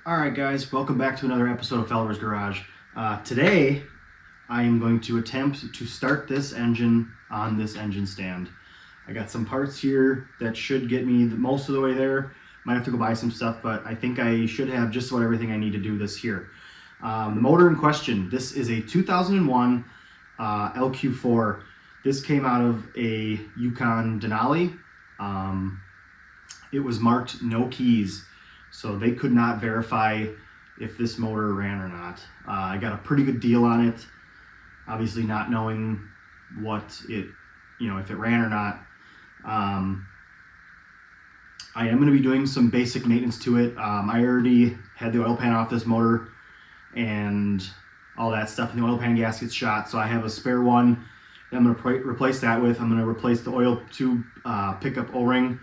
All right, guys, welcome back to another episode of Feller's Garage. Today, I am going to attempt to start this engine on this engine stand. I got some parts here that should get me most of the way there. Might have to go buy some stuff, but I think I should have just about everything I need to do this here. The motor in question, this is a 2001 LQ4. This came out of a Yukon Denali. It was marked no keys, so they could not verify if this motor ran or not. I got a pretty good deal on it, obviously not knowing what it, if it ran or not. I am going to be doing some basic maintenance to it. I already had the oil pan off this motor and all that stuff, and the oil pan gasket's shot, so I have a spare one that I'm going to replace that with. I'm going to replace the oil tube pickup O-ring.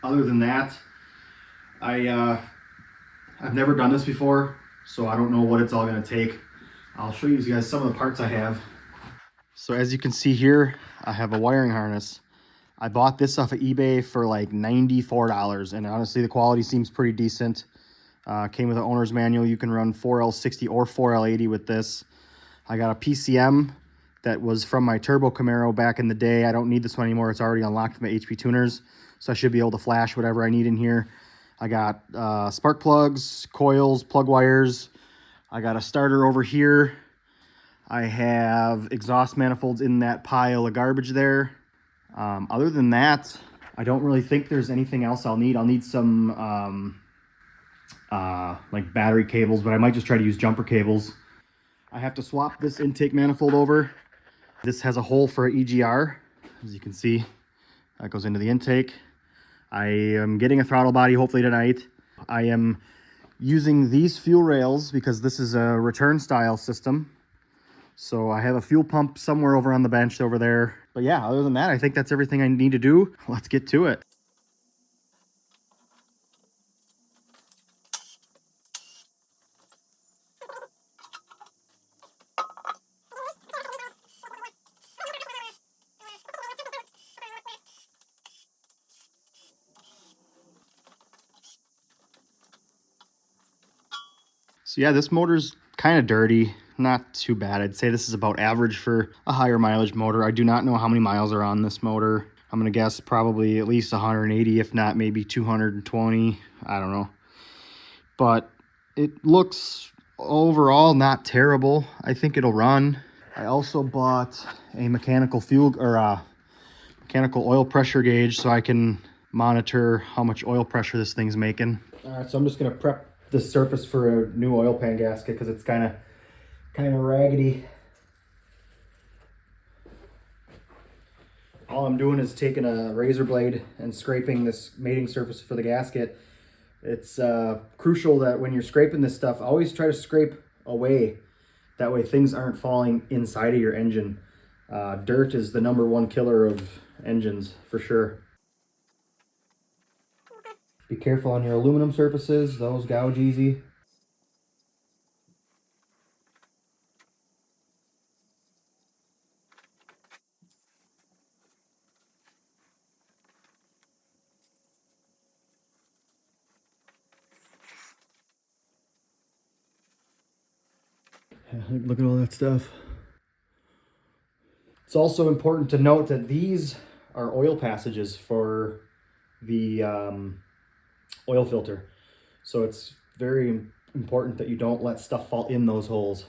Other than that, I've never done this before, so I don't know what it's all going to take. I'll show you guys some of the parts I have. So as you can see here, I have a wiring harness. I bought this off of eBay for like $94, and honestly the quality seems pretty decent. Came with an owner's manual. You can run 4L60 or 4L80 with this. I got a PCM that was from my Turbo Camaro back in the day. I don't need this one anymore. It's already unlocked from my HP tuners, so I should be able to flash whatever I need in here. I got spark plugs, coils, plug wires. I got a starter over here. I have exhaust manifolds in that pile of garbage there. Other than that, I don't really think there's anything else I'll need. I'll need some like battery cables, but I might just try to use jumper cables. I have to swap this intake manifold over. This has a hole for an EGR. As you can see, that goes into the intake. I am getting a throttle body hopefully tonight. I am using these fuel rails because this is a return style system. So I have a fuel pump somewhere over on the bench over there. But yeah, other than that, I think that's everything I need to do. Let's get to it. So yeah, this motor's kind of dirty, not too bad. I'd say this is about average for a higher mileage motor. I do not know how many miles are on this motor. I'm gonna guess probably at least 180, if not maybe 220. I don't know. But it looks overall not terrible. I think it'll run. I also bought a mechanical fuel or a mechanical oil pressure gauge so I can monitor how much oil pressure this thing's making. All right, so I'm just gonna prep this surface for a new oil pan gasket because it's kind of raggedy. All I'm doing is taking a razor blade and scraping this mating surface for the gasket. It's crucial that when you're scraping this stuff, always try to scrape away. That way things aren't falling inside of your engine. Dirt is the #1 killer of engines for sure. Be careful on your aluminum surfaces, those gouge easy. Look at all that stuff. It's also important to note that these are oil passages for the oil filter. So it's very important that you don't let stuff fall in those holes.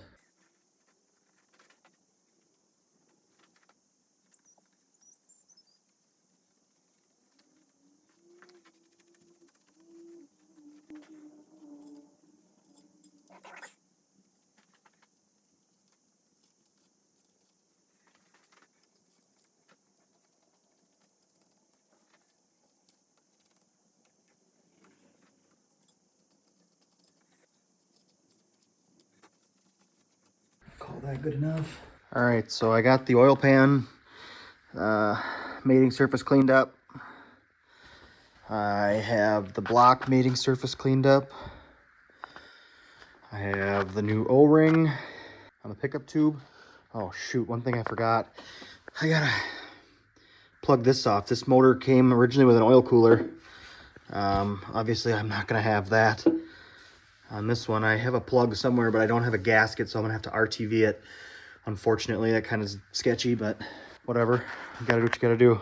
Call that good enough. All right, so I got the oil pan mating surface cleaned up. I have the block mating surface cleaned up. I have the new O-ring on the pickup tube. Oh shoot, one thing I forgot. I gotta plug this off. This motor came originally with an oil cooler. Obviously, I'm not going to have that on this one. I have a plug somewhere, but I don't have a gasket, so I'm going to have to RTV it. Unfortunately, that kind of is sketchy, but whatever. You got to do what you got to do.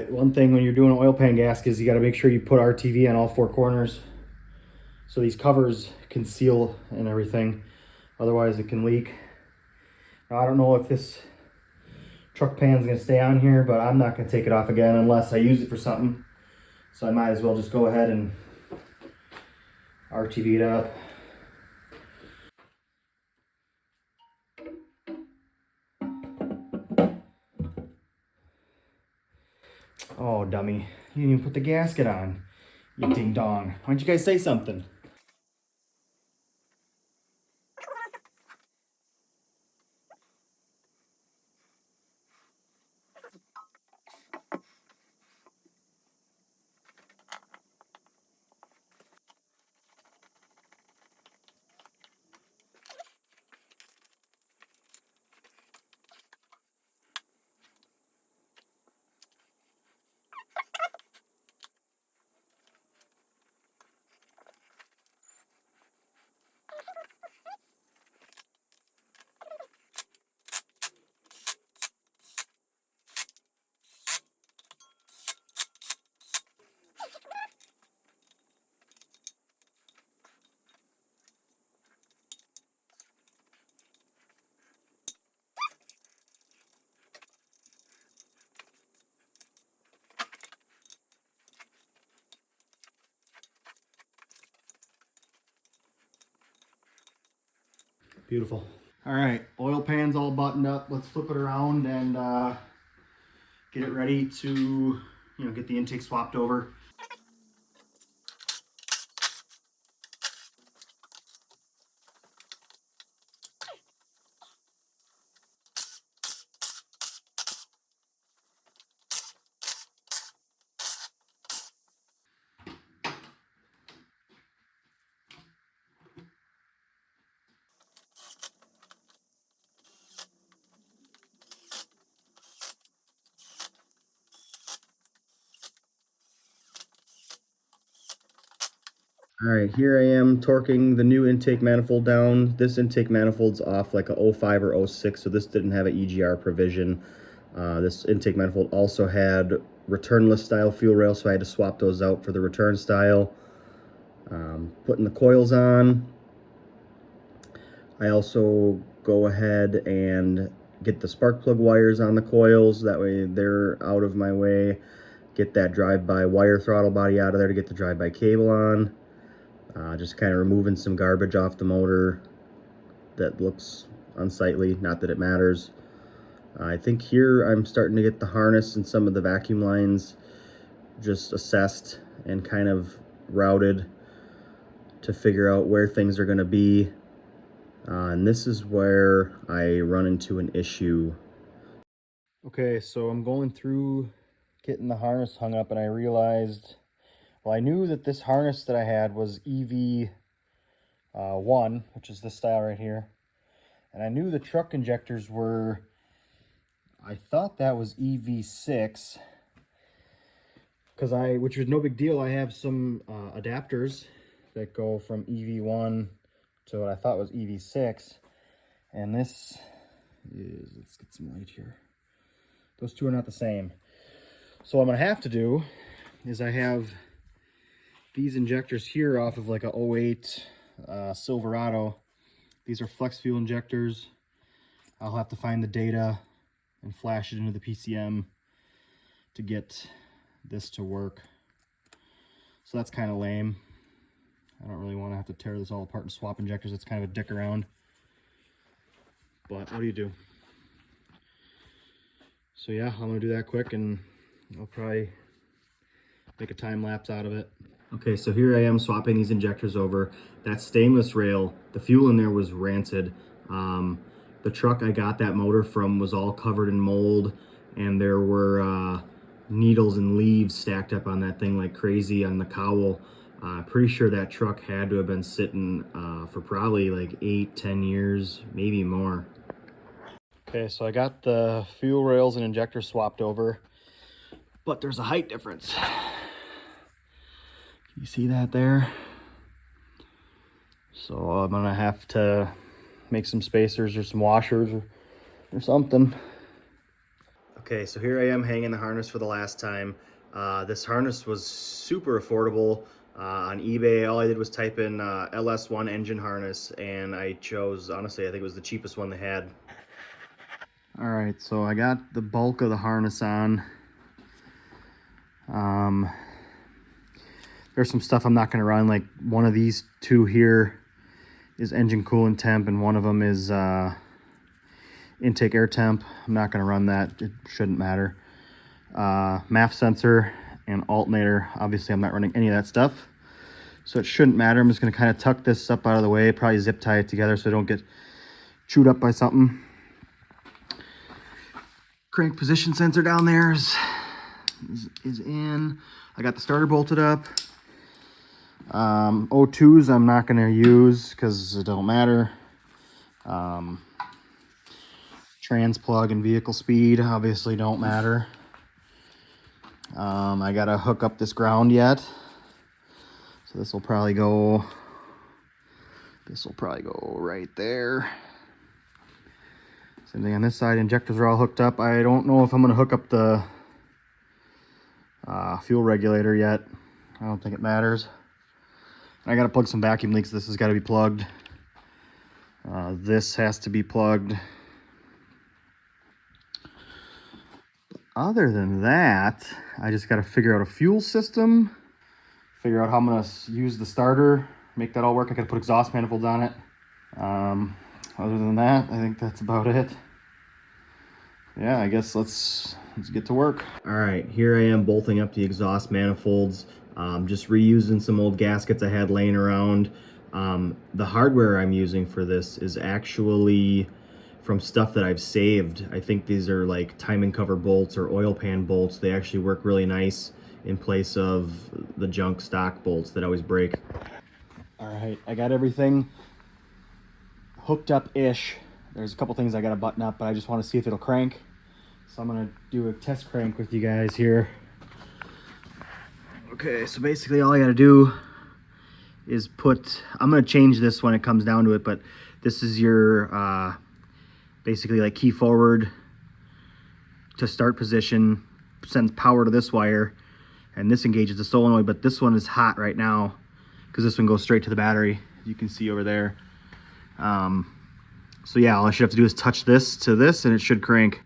One thing when you're doing an oil pan gasket is you got to make sure you put RTV on all four corners so these covers can seal and everything. Otherwise, it can leak. Now, I don't know if this truck pan is going to stay on here, but I'm not going to take it off again unless I use it for something. So I might as well just go ahead and RTV it up. Oh, dummy. You didn't even put the gasket on. You ding dong. Why don't you guys say something? Beautiful. All right, oil pan's all buttoned up. Let's flip it around and get it ready to, get the intake swapped over. All right, here I am torquing the new intake manifold down. This intake manifold's off like a 05 or 06, so this didn't have an EGR provision. This intake manifold also had returnless style fuel rail, so I had to swap those out for the return style. Putting the coils on. I also go ahead and get the spark plug wires on the coils. That way they're out of my way. Get that drive-by wire throttle body out of there to get the drive-by cable on. Just kind of removing some garbage off the motor that looks unsightly, not that it matters. I think here I'm starting to get the harness and some of the vacuum lines just assessed and kind of routed to figure out where things are going to be. And this is where I run into an issue. Okay, so I'm going through getting the harness hung up and I realized, well, I knew that this harness that I had was EV1, which is this style right here. And I knew the truck injectors were, I thought that was EV6, which was no big deal. I have some adapters that go from EV1 to what I thought was EV6. And this is, let's get some light here. Those two are not the same. So what I'm gonna have to do is I have these injectors here off of like a 08 Silverado. These are flex fuel injectors. I'll have to find the data and flash it into the PCM to get this to work. So that's kind of lame. I don't really want to have to tear this all apart and swap injectors. It's kind of a dick around. But what do you do? So yeah, I'm gonna do that quick and I'll probably make a time lapse out of it. Okay, so here I am swapping these injectors over. That stainless rail, the fuel in there was rancid. The truck I got that motor from was all covered in mold, and there were needles and leaves stacked up on that thing like crazy on the cowl. Pretty sure that truck had to have been sitting for probably like 8-10 years, maybe more. Okay, so I got the fuel rails and injectors swapped over, but there's a height difference. You see that there? So I'm gonna have to make some spacers or some washers or something. Okay, so here I am hanging the harness for the last time. This harness was super affordable on eBay. All I did was type in LS1 engine harness, and I chose, honestly, I think it was the cheapest one they had. All right, so I got the bulk of the harness on. There's some stuff I'm not gonna run, like one of these two here is engine coolant temp, and one of them is intake air temp. I'm not gonna run that, it shouldn't matter. MAF sensor and alternator, obviously I'm not running any of that stuff, so it shouldn't matter. I'm just gonna kind of tuck this up out of the way, probably zip tie it together so I don't get chewed up by something. Crank position sensor down there is in. I got the starter bolted up. O2s I'm not going to use because it don't matter. Trans plug and vehicle speed obviously don't matter. I got to hook up this ground yet. So this will probably go right there. Same thing on this side. Injectors are all hooked up. I don't know if I'm going to hook up the fuel regulator yet. I don't think it matters. I got to plug some vacuum leaks. This has got to be plugged. This has to be plugged. Other than that, I just got to figure out a fuel system, figure out how I'm going to use the starter, make that all work. I got to put exhaust manifolds on it. Other than that, I think that's about it. Yeah, I guess let's get to work. All right, here I am bolting up the exhaust manifolds. Just reusing some old gaskets I had laying around. The hardware I'm using for this is actually from stuff that I've saved. I think these are like timing cover bolts or oil pan bolts. They actually work really nice in place of the junk stock bolts that always break. All right, I got everything hooked up-ish. There's a couple things I gotta button up, but I just want to see if it'll crank. So I'm gonna do a test crank with you guys here. Okay, so basically all I gotta do is I'm gonna change this when it comes down to it, but this is your basically like key forward to start position, sends power to this wire, and this engages the solenoid, but this one is hot right now because this one goes straight to the battery. You can see over there. So yeah, all I should have to do is touch this to this and it should crank.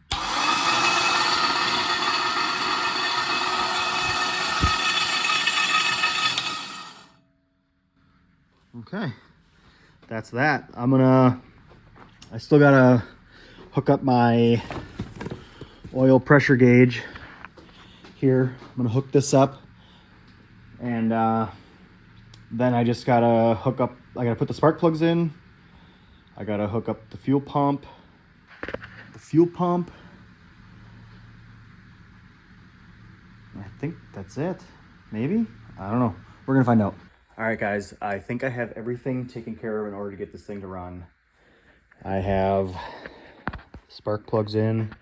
Okay, that's that. I still gotta hook up my oil pressure gauge here. I'm gonna hook this up, and then I just gotta I gotta put the spark plugs in. I gotta hook up the fuel pump. I think that's it. Maybe? I don't know. We're gonna find out. All right, guys, I think I have everything taken care of in order to get this thing to run. I have spark plugs in.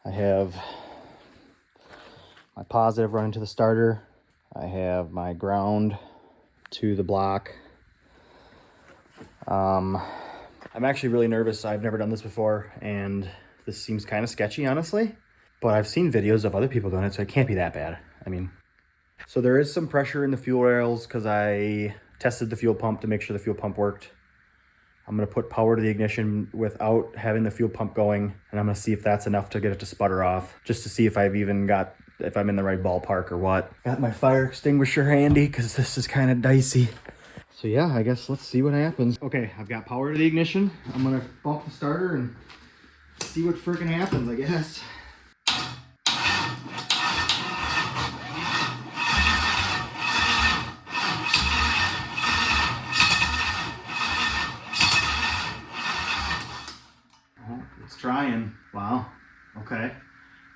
I have my positive running to the starter. I have my ground to the block. I'm actually really nervous. I've never done this before, and this seems kind of sketchy, honestly. But I've seen videos of other people doing it, so it can't be that bad. I mean, so there is some pressure in the fuel rails because I tested the fuel pump to make sure the fuel pump worked. I'm going to put power to the ignition without having the fuel pump going, and I'm going to see if that's enough to get it to sputter off, just to see if I'm in the right ballpark or what. Got my fire extinguisher handy because this is kind of dicey. So yeah, I guess let's see what happens. Okay, I've got power to the ignition. I'm going to bump the starter and see what freaking happens, I guess. Okay.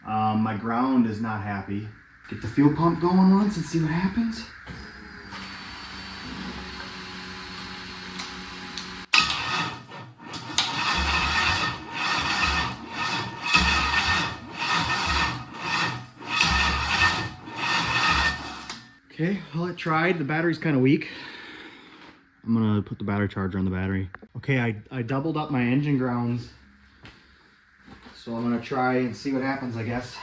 My ground is not happy. Get the fuel pump going once and see what happens. Okay, well, it tried. The battery's kind of weak. I'm gonna put the battery charger on the battery. Okay, I doubled up my engine grounds. So I'm gonna try and see what happens, I guess.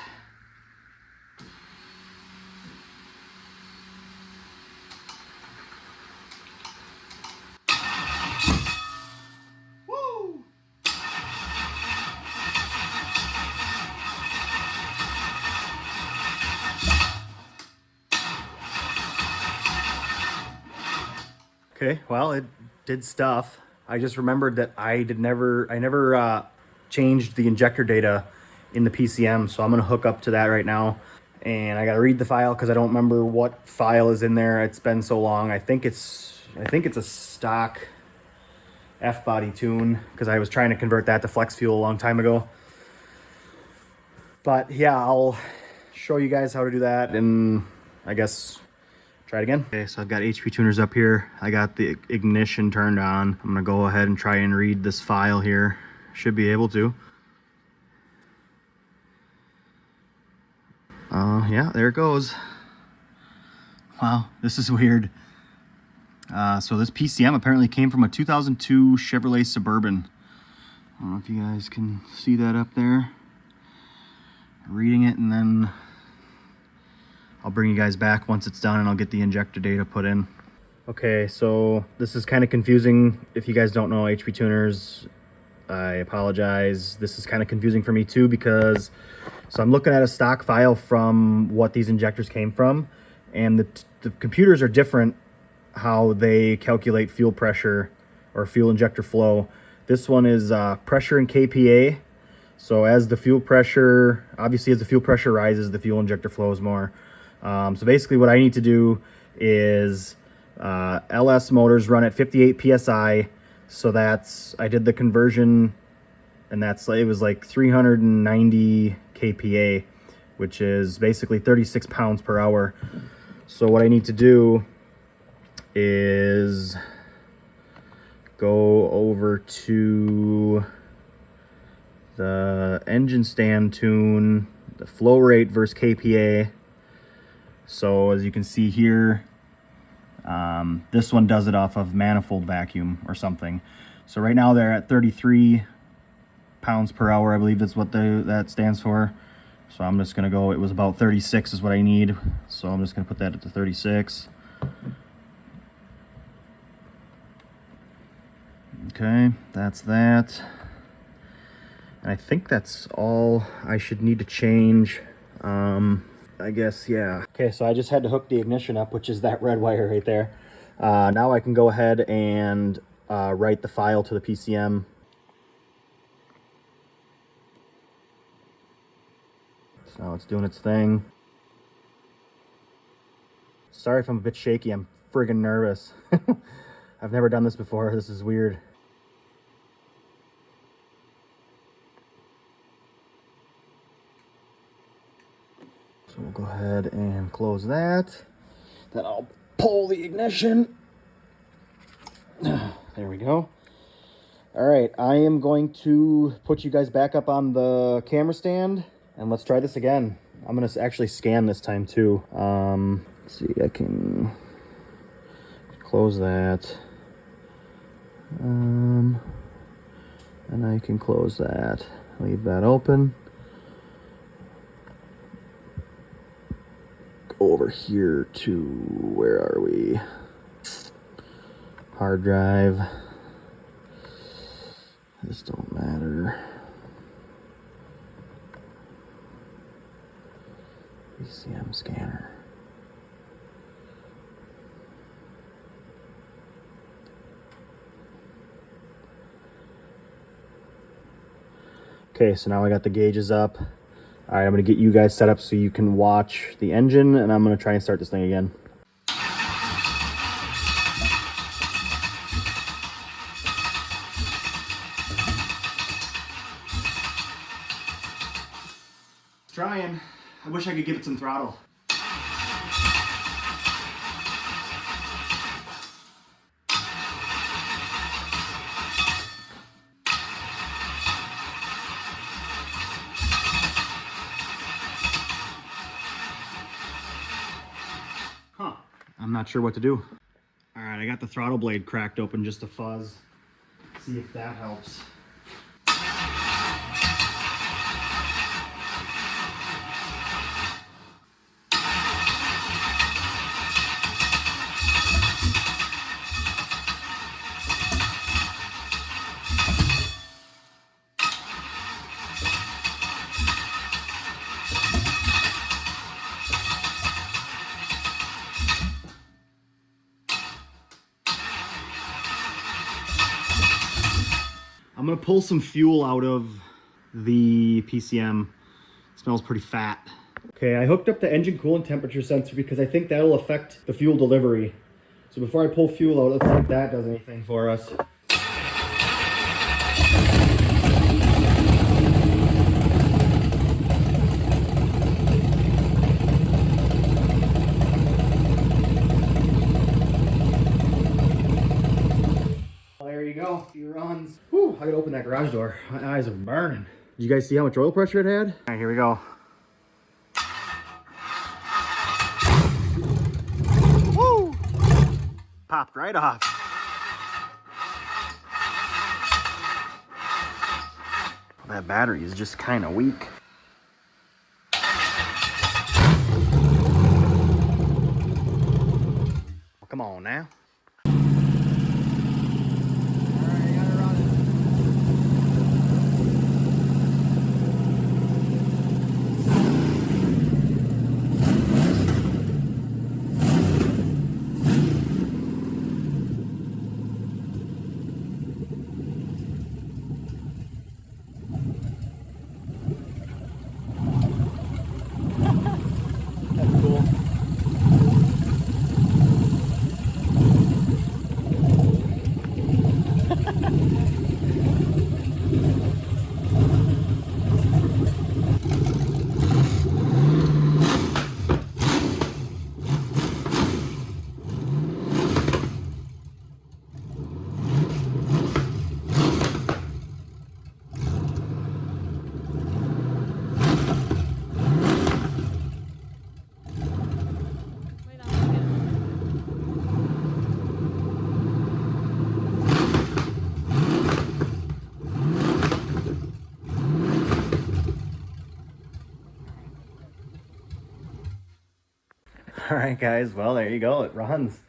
Woo! Okay, well, it did stuff. I just remembered that I never changed the injector data in the PCM, so I'm gonna hook up to that right now. And I gotta read the file because I don't remember what file is in there. It's been so long. I think it's a stock F-body tune because I was trying to convert that to flex fuel a long time ago. But yeah, I'll show you guys how to do that and I guess try it again. Okay, so I've got HP tuners up here. I got the ignition turned on. I'm gonna go ahead and try and read this file here. Should be able to. Yeah, there it goes. Wow, this is weird. So this PCM apparently came from a 2002 Chevrolet Suburban. I don't know if you guys can see that up there. Reading it, and then I'll bring you guys back once it's done and I'll get the injector data put in. Okay, so this is kind of confusing. If you guys don't know HP tuners, I apologize. This is kind of confusing for me too because so I'm looking at a stock file from what these injectors came from, and the computers are different how they calculate fuel pressure or fuel injector flow. This one is pressure in kPa. So as the fuel pressure, obviously as the fuel pressure rises, the fuel injector flows more. So basically what I need to do is LS motors run at 58 PSI. So I did the conversion, and it was like 390 kPa, which is basically 36 pounds per hour. So what I need to do is go over to the engine stand tune, the flow rate versus kPa. So as you can see here, this one does it off of manifold vacuum or something. So right now they're at 33 pounds per hour. I believe that's what that stands for. So I'm just gonna go, it was about 36 is what I need. So I'm just gonna put that at the 36. Okay, that's that. And I think that's all I should need to change. I guess, yeah. Okay, so I just had to hook the ignition up, which is that red wire right there. Now I can go ahead and write the file to the PCM. So it's doing its thing. Sorry if I'm a bit shaky, I'm friggin' nervous. I've never done this before, this is weird. So we'll go ahead and close that. Then I'll pull the ignition. There we go. All right, I am going to put you guys back up on the camera stand and let's try this again. I'm gonna actually scan this time too. Let's see, I can close that. And I can close that. Leave that open. Over here to, where are we? Hard drive. This don't matter. PCM scanner. Okay, so now I got the gauges up. All right, I'm gonna get you guys set up so you can watch the engine, and I'm gonna try and start this thing again. wish I could give it some throttle. Huh. I'm not sure what to do. All right, I got the throttle blade cracked open just to fuzz. See if that helps. I'm gonna pull some fuel out of the PCM. It smells pretty fat. Okay, I hooked up the engine coolant temperature sensor because I think that'll affect the fuel delivery. So before I pull fuel out, let's see if that does anything for us. There you go, a few runs. Whew, I gotta open that garage door. My eyes are burning. Did you guys see how much oil pressure it had? All right, here we go. Woo! Popped right off. That battery is just kind of weak. Well, come on now. All right, guys, well, there you go. It runs.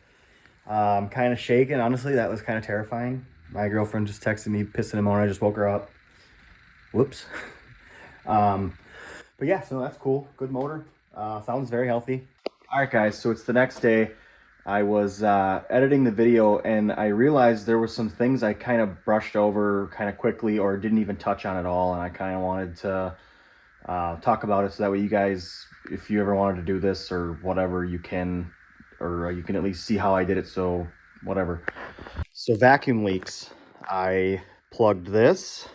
I'm kind of shaking. Honestly, that was kind of terrifying. My girlfriend just texted me, pissing him on. I just woke her up. Whoops. But yeah, so that's cool. Good motor. Sounds very healthy. All right, guys, so it's the next day. I was editing the video, and I realized there were some things I kind of brushed over kind of quickly or didn't even touch on at all, and I kind of wanted to talk about it so that way you guys, if you ever wanted to do this or whatever, you can, or you can at least see how I did it, so whatever. So vacuum leaks. I plugged this.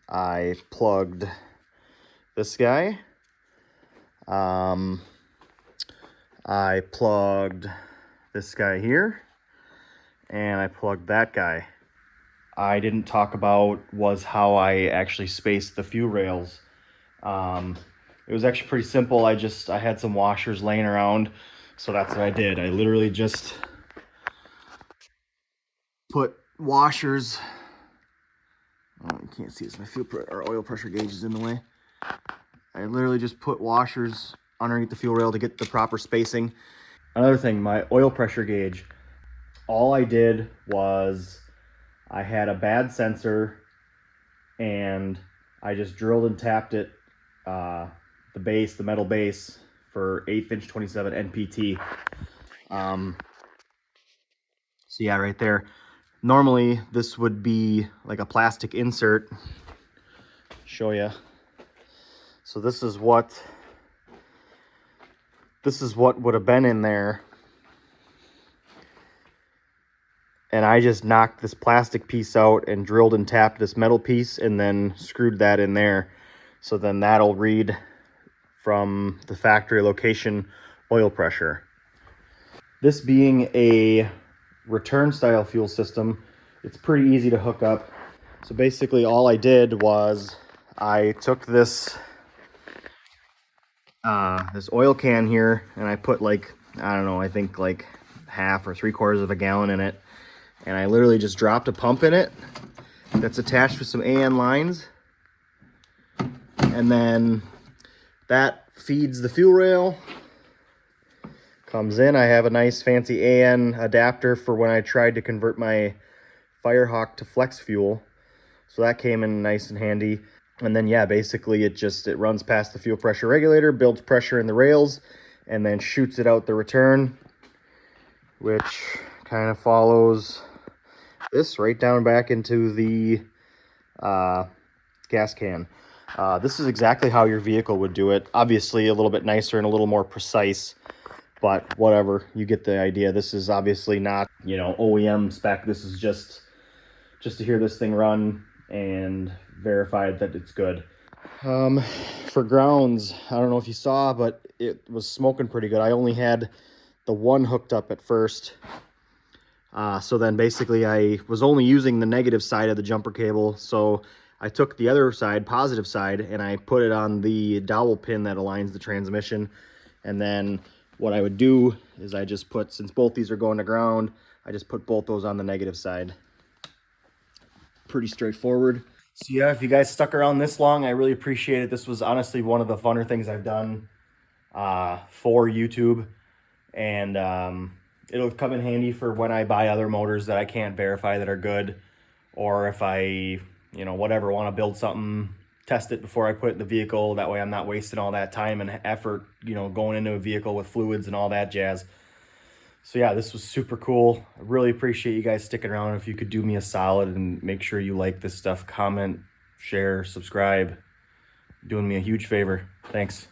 I plugged this guy. I plugged this guy here, and I plugged that guy. I didn't talk about was how I actually spaced the fuel rails. It was actually pretty simple. I had some washers laying around, so that's what I did. I literally just put washers. Oh, you can't see this. My oil pressure gauge is in the way. I literally just put washers underneath the fuel rail to get the proper spacing. Another thing, my oil pressure gauge. All I did was I had a bad sensor, and I just drilled and tapped it. The metal base for 1/8 inch 27 NPT. So yeah, right there. Normally this would be like a plastic insert. Show you. So this is what would have been in there. And I just knocked this plastic piece out and drilled and tapped this metal piece and then screwed that in there. So then that'll read from the factory location oil pressure. This being a return style fuel system, it's pretty easy to hook up. So basically all I did was I took this this oil can here and I put like, I don't know, I think like half or 3/4 of a gallon in it. And I literally just dropped a pump in it that's attached with some AN lines. And then that feeds the fuel rail, comes in. I have a nice fancy AN adapter for when I tried to convert my Firehawk to flex fuel. So that came in nice and handy. And then yeah, basically it runs past the fuel pressure regulator, builds pressure in the rails, and then shoots it out the return, which kind of follows this right down back into the gas can. This is exactly how your vehicle would do it. Obviously a little bit nicer and a little more precise, but whatever, you get the idea. This is obviously not, you know, OEM spec. This is just to hear this thing run and verify that it's good. For grounds, I don't know if you saw, but it was smoking pretty good. I only had the one hooked up at first. So then basically I was only using the negative side of the jumper cable. So I took the other side, positive side, and I put it on the dowel pin that aligns the transmission. And then what I would do is I just put, since both these are going to ground, I just put both those on the negative side. Pretty straightforward. So yeah, if you guys stuck around this long, I really appreciate it. This was honestly one of the funner things I've done for YouTube. And it'll come in handy for when I buy other motors that I can't verify that are good. Or if I, you know, whatever, want to build something, test it before I put it in the vehicle. That way I'm not wasting all that time and effort, you know, going into a vehicle with fluids and all that jazz. So yeah, this was super cool. I really appreciate you guys sticking around. If you could do me a solid and make sure you like this stuff, comment, share, subscribe. Doing me a huge favor. Thanks.